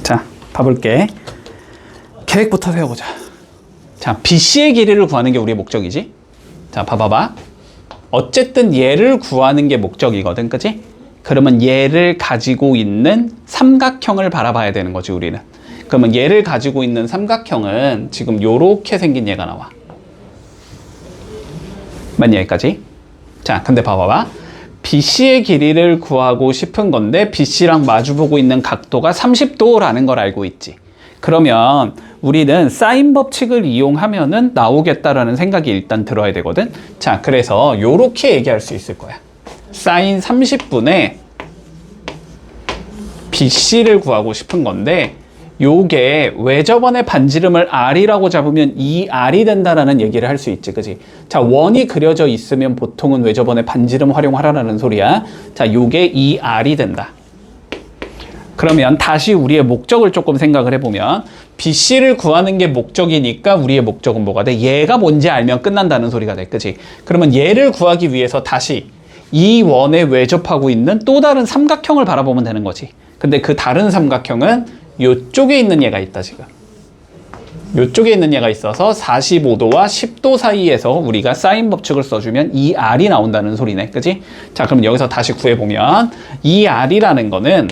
자, 봐볼게. 계획부터 세워보자. 자, BC의 길이를 구하는 게 우리의 목적이지. 자, 봐봐봐. 어쨌든 얘를 구하는 게 목적이거든, 그치? 그러면 얘를 가지고 있는 삼각형을 바라봐야 되는 거지, 우리는. 그러면 얘를 가지고 있는 삼각형은 지금 요렇게 생긴 얘가 나와. 맞니, 여기까지? 자, 근데 봐봐봐. BC의 길이를 구하고 싶은 건데 BC랑 마주보고 있는 각도가 30도라는 걸 알고 있지. 그러면 우리는 사인 법칙을 이용하면은 나오겠다라는 생각이 일단 들어야 되거든. 자, 그래서 요렇게 얘기할 수 있을 거야. 사인 30분의 BC를 구하고 싶은 건데 요게 외접원의 반지름을 R이라고 잡으면 이 R이 된다라는 얘기를 할 수 있지, 그지? 자, 원이 그려져 있으면 보통은 외접원의 반지름 활용하라는 소리야. 자, 요게 이 R이 된다. 그러면 다시 우리의 목적을 조금 생각을 해보면 BC를 구하는 게 목적이니까 우리의 목적은 뭐가 돼? 얘가 뭔지 알면 끝난다는 소리가 돼, 그지? 그러면 얘를 구하기 위해서 다시 이 원에 외접하고 있는 또 다른 삼각형을 바라보면 되는 거지. 근데 그 다른 삼각형은 요쪽에 있는 얘가 있다, 지금. 요쪽에 있는 얘가 있어서 45도와 10도 사이에서 우리가 사인 법칙을 써주면 이 R이 나온다는 소리네, 그지? 자, 그럼 여기서 다시 구해보면 이 R이라는 거는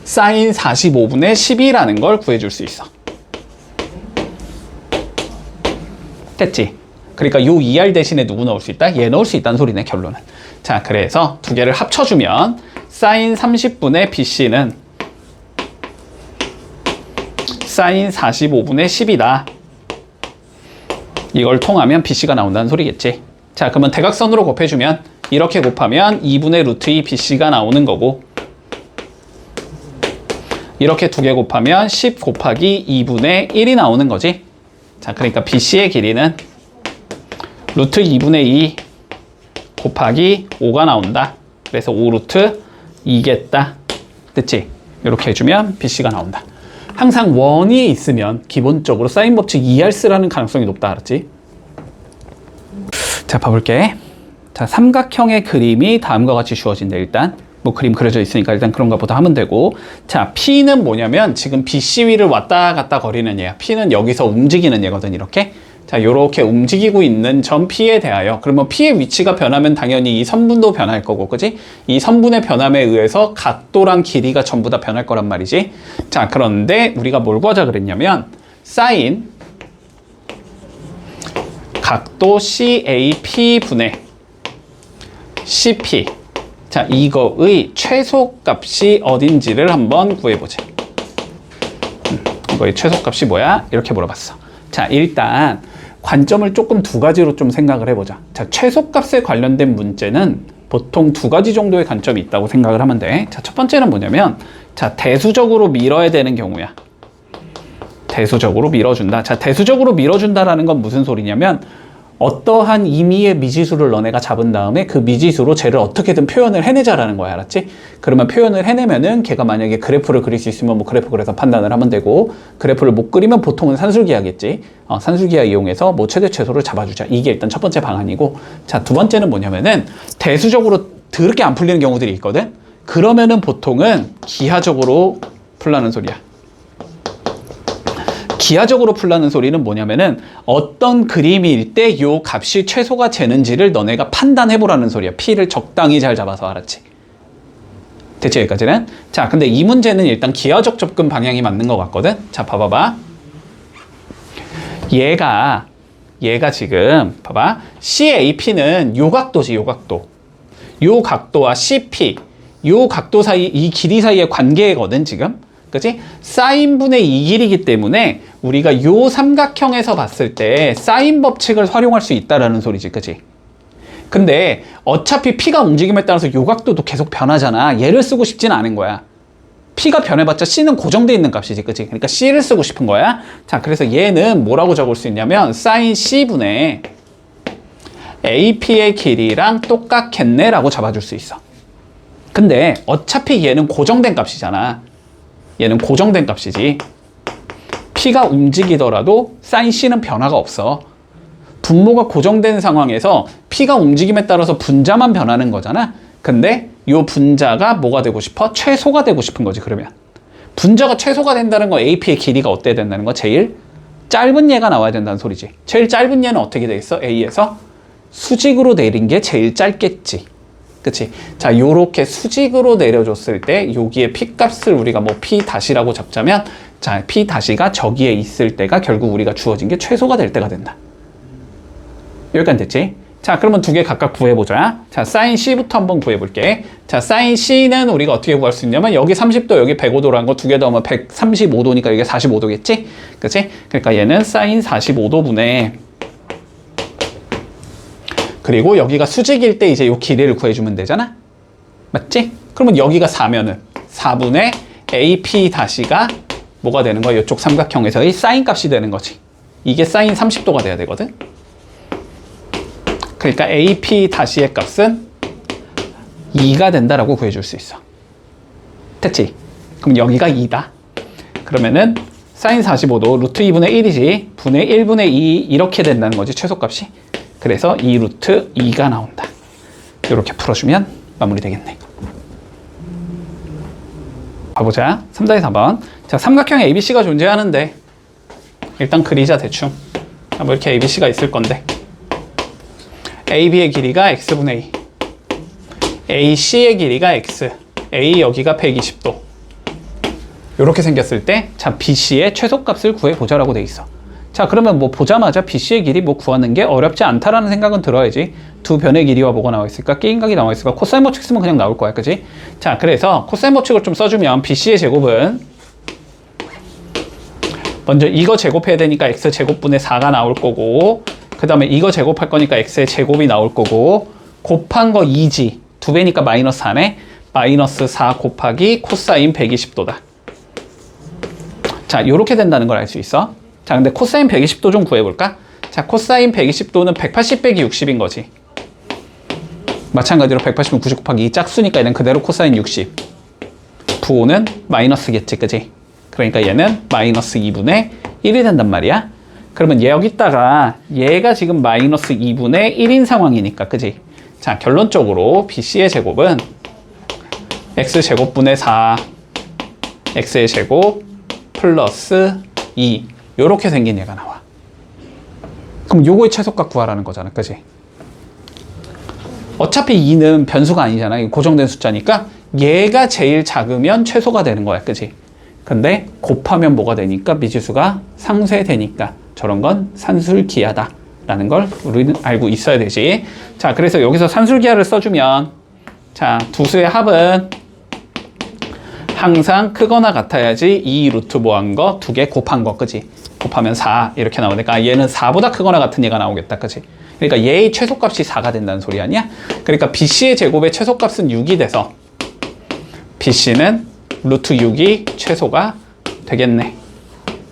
사인 45분의 10이라는 걸 구해줄 수 있어. 됐지? 그러니까 요 2R 대신에 누구 넣을 수 있다? 얘 넣을 수 있다는 소리네, 결론은. 자, 그래서 두 개를 합쳐주면 사인 30분의 BC는 사인 45분의 10이다. 이걸 통하면 BC가 나온다는 소리겠지. 자, 그러면 대각선으로 곱해주면 이렇게 곱하면 2분의 루트 2 BC가 나오는 거고, 이렇게 두 개 곱하면 10 곱하기 2분의 1이 나오는 거지. 자, 그러니까 BC의 길이는 루트 2분의 2 곱하기 5가 나온다. 그래서 5 루트 2겠다. 됐지? 이렇게 해주면 BC가 나온다. 항상 원이 있으면 기본적으로 사인 법칙 2R 쓰라는 가능성이 높다, 알았지? 자, 봐볼게. 자, 삼각형의 그림이 다음과 같이 주어진다. 일단 뭐 그림 그려져 있으니까 일단 그런가 보다 하면 되고, 자, P는 뭐냐면 지금 BC 위를 왔다 갔다 거리는 얘야. P는 여기서 움직이는 얘거든, 이렇게. 자, 요렇게 움직이고 있는 점 P에 대하여, 그러면 P의 위치가 변하면 당연히 이 선분도 변할 거고, 그지? 이 선분의 변함에 의해서 각도랑 길이가 전부 다 변할 거란 말이지. 자, 그런데 우리가 뭘 구하자 그랬냐면 사인 각도 CAP분의 CP, 자, 이거의 최소값이 어딘지를 한번 구해보자. 이거의 최소값이 뭐야? 이렇게 물어봤어. 자, 일단 관점을 조금 두 가지로 좀 생각을 해보자. 자, 최소값에 관련된 문제는 보통 두 가지 정도의 관점이 있다고 생각을 하면 돼. 자, 첫 번째는 뭐냐면, 자, 대수적으로 밀어야 되는 경우야. 대수적으로 밀어준다. 자, 대수적으로 밀어준다라는 건 무슨 소리냐면 어떠한 임의의 미지수를 너네가 잡은 다음에 그 미지수로 쟤를 어떻게든 표현을 해내자라는 거야, 알았지? 그러면 표현을 해내면은 걔가 만약에 그래프를 그릴 수 있으면 뭐 그래프 그려서 판단을 하면 되고, 그래프를 못 그리면 보통은 산술기하겠지. 산술기하 이용해서 뭐 최대 최소를 잡아주자. 이게 일단 첫 번째 방안이고, 자, 두 번째는 뭐냐면은 대수적으로 더럽게 안 풀리는 경우들이 있거든? 그러면은 보통은 기하적으로 풀라는 소리야. 기하적으로 풀라는 소리는 뭐냐면은 어떤 그림일 때 요 값이 최소가 되는지를 너네가 판단해 보라는 소리야. P를 적당히 잘 잡아서, 알았지? 됐지, 여기까지는? 자, 근데 이 문제는 일단 기하적 접근 방향이 맞는 것 같거든? 자, 봐봐봐. 얘가 지금 봐봐. CAP는 요 각도지, 요 각도. 요 각도와 CP, 요 각도 사이, 이 길이 사이의 관계거든, 지금? 그치? 사인분의 이 길이기 때문에 우리가 요 삼각형에서 봤을 때 사인 법칙을 활용할 수 있다라는 소리지, 그치? 근데 어차피 P가 움직임에 따라서 요 각도도 계속 변하잖아. 얘를 쓰고 싶지는 않은 거야. P가 변해봤자 C는 고정되어 있는 값이지, 그치? 그러니까 C를 쓰고 싶은 거야. 자, 그래서 얘는 뭐라고 적을 수 있냐면 사인 C분의 AP의 길이랑 똑같겠네 라고 잡아줄 수 있어. 근데 어차피 얘는 고정된 값이잖아. 얘는 고정된 값이지. P가 움직이더라도 사인 C는 변화가 없어. 분모가 고정된 상황에서 P가 움직임에 따라서 분자만 변하는 거잖아. 근데 이 분자가 뭐가 되고 싶어? 최소가 되고 싶은 거지, 그러면. 분자가 최소가 된다는 거 AP의 길이가 어때야 된다는 거? 제일 짧은 얘가 나와야 된다는 소리지. 제일 짧은 얘는 어떻게 돼 있어? A에서 수직으로 내린 게 제일 짧겠지. 그치? 자, 요렇게 수직으로 내려줬을 때 여기에 P 값을 우리가 뭐 P 다시라고 잡자면 자, P 다시가 저기에 있을 때가 결국 우리가 주어진 게 최소가 될 때가 된다. 여기까지 됐지? 자, 그러면 두 개 각각 구해보자. 자, 사인 C부터 한번 구해볼게. 자, 사인 C는 우리가 어떻게 구할 수 있냐면 여기 30도, 여기 105도라는 거 두 개 더하면 135도니까 이게 45도겠지? 그치? 그러니까 얘는 사인 45도분의 그리고 여기가 수직일 때 이제 요 길이를 구해주면 되잖아? 맞지? 그러면 여기가 4면은 4분의 AP 다시가 뭐가 되는 거야? 이쪽 삼각형에서의 사인 값이 되는 거지. 이게 사인 30도가 돼야 되거든? 그러니까 AP 다시의 값은 2가 된다라고 구해줄 수 있어. 됐지? 그럼 여기가 2다. 그러면은 사인 45도 루트 2분의 1이지. 분의 1분의 2 이렇게 된다는 거지, 최소값이. 그래서 2 루트 2가 나온다. 이렇게 풀어주면 마무리 되겠네. 봐보자. 3-4번. 자, 삼각형 ABC가 존재하는데 일단 그리자 대충. 자, 뭐 이렇게 ABC가 있을 건데 AB의 길이가 X분의 2 AC의 길이가 X A 여기가 120도 이렇게 생겼을 때 자, BC의 최소값을 구해보자라고 돼 있어. 자, 그러면 뭐 보자마자 BC의 길이 뭐 구하는 게 어렵지 않다라는 생각은 들어야지. 두 변의 길이와 뭐가 나와 있을까? 게임각이 나와 있을까? 코사인 법칙 쓰면 그냥 나올 거야, 그지? 자, 그래서 코사인 법칙을 좀 써주면 BC의 제곱은 먼저 이거 제곱해야 되니까 X제곱분의 4가 나올 거고 그 다음에 이거 제곱할 거니까 X의 제곱이 나올 거고 곱한 거 2지 두 배니까 마이너스 4네. 마이너스 4 곱하기 코사인 120도다. 자, 요렇게 된다는 걸 알 수 있어. 자, 근데 코사인 120도 좀 구해볼까? 자, 코사인 120도는 180 빼기 60인 거지. 마찬가지로 180은 90 곱하기 2 짝수니까 얘는 그대로 코사인 60. 부호는 마이너스겠지, 그지? 그러니까 얘는 마이너스 2분의 1이 된단 말이야. 그러면 여기다가 얘가 지금 마이너스 2분의 1인 상황이니까, 그지? 자, 결론적으로 BC의 제곱은 X제곱분의 4 X의 제곱 플러스 2 요렇게 생긴 얘가 나와. 그럼 요거의 최소값 구하라는 거잖아, 그지? 어차피 2는 변수가 아니잖아. 이거 고정된 숫자니까 얘가 제일 작으면 최소가 되는 거야, 그지? 근데 곱하면 뭐가 되니까 미지수가 상쇄되니까 저런 건 산술기하다 라는 걸 우리는 알고 있어야 되지. 자, 그래서 여기서 산술기하를 써주면 자, 두 수의 합은 항상 크거나 같아야지 2 루트 뭐한 거 두 개 곱한 거, 그지? 곱하면 4 이렇게 나오니까 얘는 4보다 크거나 같은 얘가 나오겠다, 그지? 그러니까 얘의 최소값이 4가 된다는 소리 아니야? 그러니까 BC의 제곱의 최소값은 6이 돼서 BC는 루트 6이 최소가 되겠네.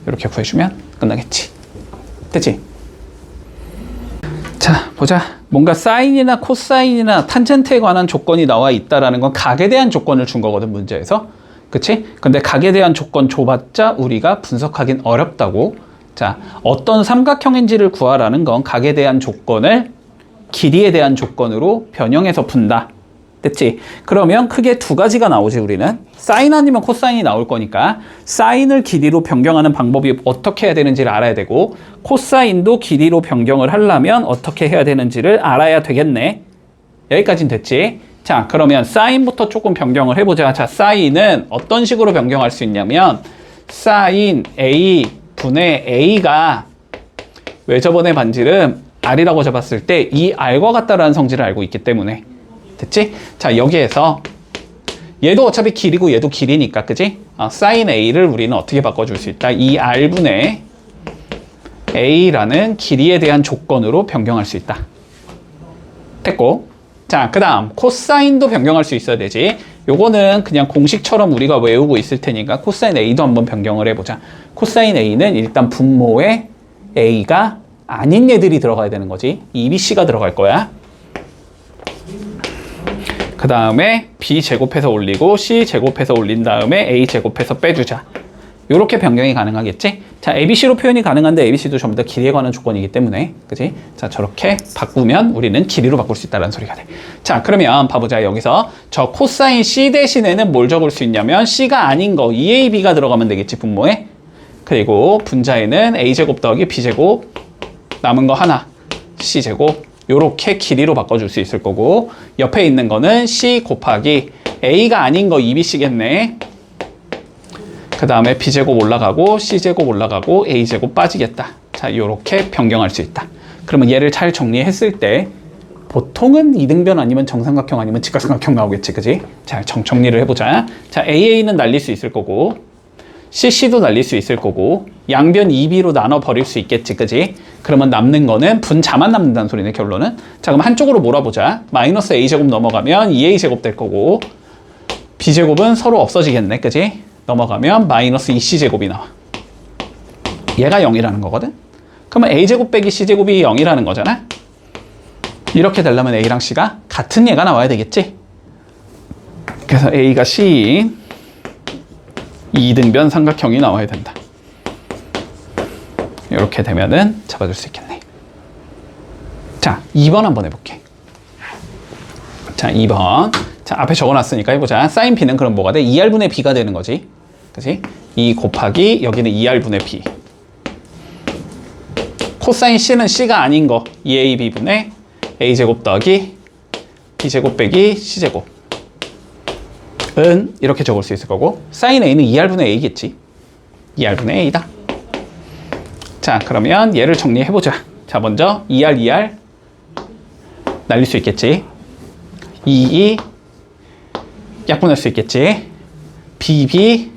이렇게 구해주면 끝나겠지. 됐지? 자, 보자. 뭔가 사인이나 코사인이나 탄젠트에 관한 조건이 나와 있다라는 건 각에 대한 조건을 준 거거든, 문제에서. 그치? 근데 각에 대한 조건 줘봤자 우리가 분석하긴 어렵다고. 자, 어떤 삼각형인지를 구하라는 건 각에 대한 조건을 길이에 대한 조건으로 변형해서 푼다. 됐지? 그러면 크게 두 가지가 나오지, 우리는. 사인 아니면 코사인이 나올 거니까 사인을 길이로 변경하는 방법이 어떻게 해야 되는지를 알아야 되고 코사인도 길이로 변경을 하려면 어떻게 해야 되는지를 알아야 되겠네. 여기까지는 됐지? 자, 그러면 사인부터 조금 변경을 해보자. 자, 사인은 어떤 식으로 변경할 수 있냐면 사인 A 분의 A가 외접원의 반지름 R이라고 잡았을 때 이 R과 같다라는 성질을 알고 있기 때문에 됐지? 자, 여기에서 얘도 어차피 길이고 얘도 길이니까, 그지? 사인 A를 우리는 어떻게 바꿔줄 수 있다? 이 R분의 A라는 길이에 대한 조건으로 변경할 수 있다. 됐고. 자, 그 다음 코사인도 변경할 수 있어야 되지. 요거는 그냥 공식처럼 우리가 외우고 있을 테니까 코사인 A도 한번 변경을 해보자. 코사인 A는 일단 분모에 A가 아닌 얘들이 들어가야 되는 거지. EBC가 들어갈 거야. 그 다음에 B 제곱해서 올리고 C 제곱해서 올린 다음에 A 제곱해서 빼주자. 이렇게 변경이 가능하겠지? 자, ABC로 표현이 가능한데 ABC도 전부 다 길이에 관한 조건이기 때문에, 그지? 자, 저렇게 바꾸면 우리는 길이로 바꿀 수 있다는 소리가 돼. 자, 그러면 봐보자. 여기서 저 코사인 C 대신에는 뭘 적을 수 있냐면 C가 아닌 거 2AB가 들어가면 되겠지, 분모에. 그리고 분자에는 A제곱 더하기 B제곱, 남은 거 하나, C제곱, 요렇게 길이로 바꿔줄 수 있을 거고, 옆에 있는 거는 C 곱하기 A가 아닌 거 2BC겠네. 그 다음에 B제곱 올라가고 C제곱 올라가고 A제곱 빠지겠다. 자, 요렇게 변경할 수 있다. 그러면 얘를 잘 정리했을 때 보통은 이등변 아니면 정삼각형 아니면 직각삼각형 나오겠지, 그지? 자, 정리를 해보자. 자, AA는 날릴 수 있을 거고 CC도 날릴 수 있을 거고 양변 2B로 나눠 버릴 수 있겠지, 그지? 그러면 남는 거는 분자만 남는다는 소리네, 결론은. 자, 그럼 한쪽으로 몰아보자. 마이너스 A제곱 넘어가면 2A제곱 될 거고 B제곱은 서로 없어지겠네, 그지? 넘어가면 마이너스 2C제곱이 나와. 얘가 0이라는 거거든? 그러면 A제곱 빼기 C제곱이 0이라는 거잖아? 이렇게 되려면 A랑 C가 같은 얘가 나와야 되겠지? 그래서 A가 C인 이등변 삼각형이 나와야 된다. 이렇게 되면은 잡아줄 수 있겠네. 자, 2번 한번 해볼게. 자, 2번. 자, 앞에 적어놨으니까 해보자. 사인 B는 그럼 뭐가 돼? 2R분의 B가 되는 거지. 그치? 2 곱하기 여기는 2R분의 B. 코사인 C는 C가 아닌 거 2AB분의 A제곱 더하기 B제곱 빼기 C제곱 은 이렇게 적을 수 있을 거고, 사인 A는 2R분의 A겠지. 2R분의 A다. 자, 그러면 얘를 정리해보자. 자, 먼저 2R 날릴 수 있겠지. 2 약분할 수 있겠지. BB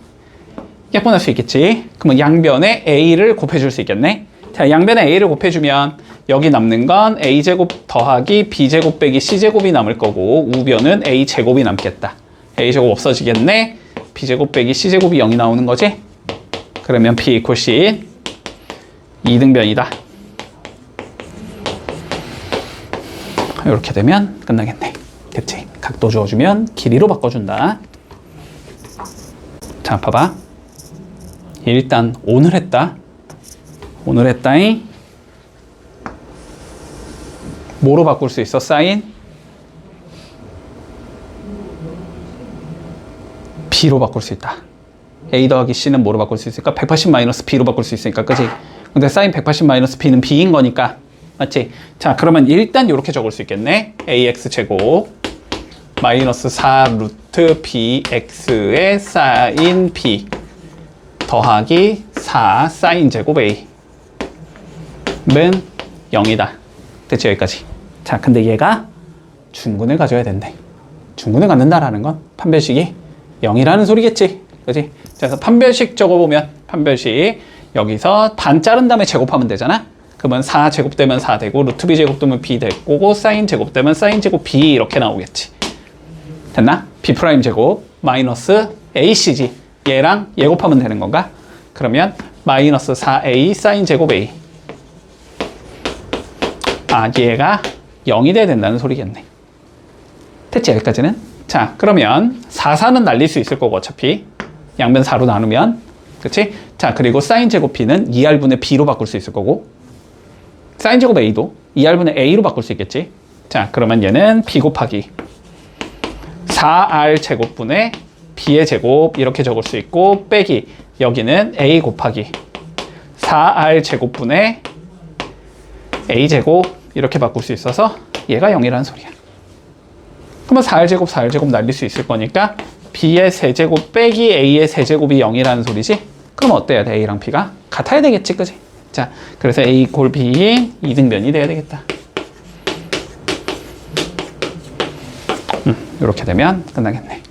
약분할 수 있겠지. 그러면 양변에 A를 곱해줄 수 있겠네. 자, 양변에 A를 곱해주면 여기 남는 건 A제곱 더하기 B제곱 빼기 C제곱이 남을 거고, 우변은 A제곱이 남겠다. A제곱 없어지겠네. B제곱 빼기 C제곱이 0이 나오는 거지. 그러면 P equal C 이등변이다. 이렇게 되면 끝나겠네. 그치? 각도 주어주면 길이로 바꿔준다. 자, 봐봐. 일단 오늘 했다잉. 뭐로 바꿀 수 있어? 사인 B로 바꿀 수 있다. A 더하기 C는 뭐로 바꿀 수 있을까? 180 마이너스 B로 바꿀 수 있으니까, 그치? 근데 사인 180 마이너스 B는 B인 거니까, 맞지? 자, 그러면 일단 이렇게 적을 수 있겠네. AX제곱 마이너스 4 루트 BX의 사인 B 더하기 4 사인 제곱 A는 0이다. 됐지? 여기까지. 자, 근데 얘가 중근을 가져야 된대. 중근을 갖는다라는 건 판별식이 0이라는 소리겠지. 그지? 그래서 판별식 적어보면, 판별식 여기서 반 자른 다음에 제곱하면 되잖아. 그러면 4 제곱되면 4 되고, 루트 B 제곱되면 B 될 거고, 사인 제곱되면 사인 제곱 B 이렇게 나오겠지. 됐나? B 프라임 제곱 마이너스 ACG. 얘랑 얘 곱하면 되는 건가? 그러면 마이너스 4A 사인 제곱 A. 아, 얘가 0이 돼야 된다는 소리겠네. 됐지? 여기까지는? 자, 그러면 4, 4는 날릴 수 있을 거고, 어차피 양변 4로 나누면, 그치? 자, 그리고 사인 제곱 B는 2R분의 B로 바꿀 수 있을 거고, 사인 제곱 A도 2R분의 A로 바꿀 수 있겠지? 자, 그러면 얘는 B 곱하기 4R 제곱분의 B의 제곱 이렇게 적을 수 있고, 빼기 여기는 A 곱하기 4R 제곱분의 A 제곱 이렇게 바꿀 수 있어서 얘가 0이라는 소리야. 그러면 4R 제곱 4R 제곱 날릴 수 있을 거니까 B의 세제곱 빼기 A의 세제곱이 0이라는 소리지? 그럼 어때야 돼? A랑 B가 같아야 되겠지, 그지? 자, 그래서 A 골 B인 이등변이 돼야 되겠다. 이렇게 되면 끝나겠네.